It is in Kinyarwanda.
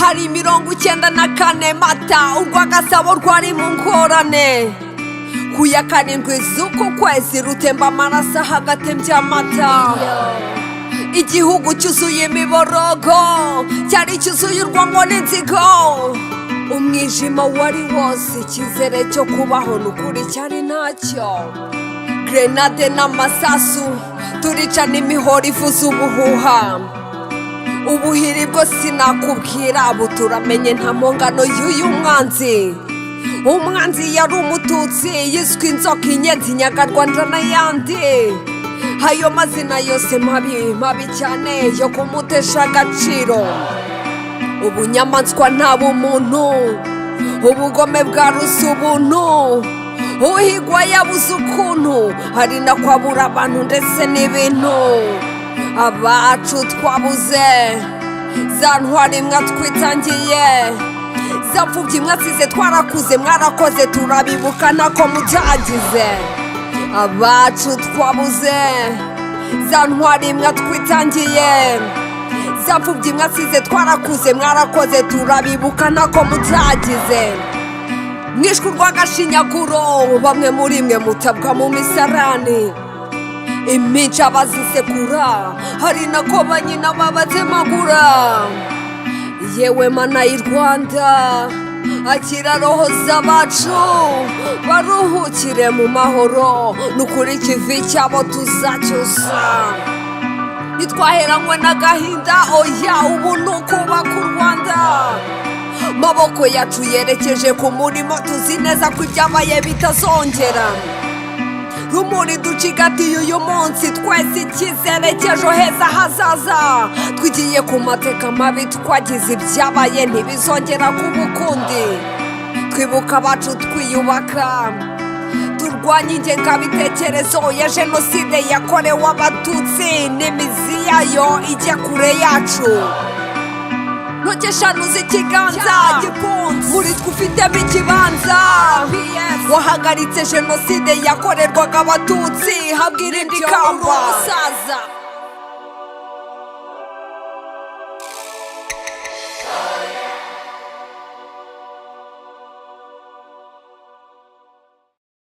hari 94 Mata urwagasabo rwari mu ngorane ku ya 7 z'uko kwezi rutemba amaraso hagatembya amata. Igihugu cyuzuye imiborogo cyari cyuzuye urwango n'inzigo, umwijima wari wose, icyizere cyo kubaho n'ukuri cyari ntacyo. Grenade n'amasasu turicana imihoro ivuza ubuhuha, ubuhiri bwo sinakubwira buturamenye nta mpongano y'uyu mwanzi. Umwanzi yari umututsi yiswe inzoka, inyenzi, nyagarwanda n'ayandi, ayo mazina yose mabi cyane yo kumutesha agaciro. Ubunyamaswa nta bumuntu, ubugome bwaruse ubuntu, uhigwa yabuze ukuntu, hari na kwabura abantu ndetse n'ibintu. Abacu twabuze, za ntwari mwatwitangiye, za mfubyi mwasize twarakuze, mwarakoze turabibuka ntako mutagize. Abacu twabuze, za ntwari mwatwitangiye, za mfubyi mwasize twarakuze, mwarakoze turabibuka ntako mutagize. Mwishwe urw'agashinyaguro, bamwe muri mwe mutabwa mu misarani, imica bazisekura, hari nako banyina babatemagura. Yewe mana y'u Rwanda, akira roho z'abacu baruhukire mu mahoro, n'ukuri ikivi cyabo tuzacyusa. Ntitwaheranywe n'agahinda, oya ubu ni ukubaka u Rwanda. Maboko yacu yerekeje ku murimo, tuzi neza ko ibyabaye bitazongera. Rumuri ducigatiye uyu munsi, twese icyizere cy'ejo heza hazaza. Twigiye ku mateka mabi twagize, ibyabaye ntibizongera kuba ukundi. Twibuka abacu twiyubaka, turwanya ingengabitekerezo ya jenoside yakorewe abatutsi, n'imizi yayo ijya kure yacu. Ntoki eshanu z'ikiganza gipunze, muri twe ufitemo ikibanza. Wahagaritse jenoside yakorerwaga abatutsi, habwa irindi kamba.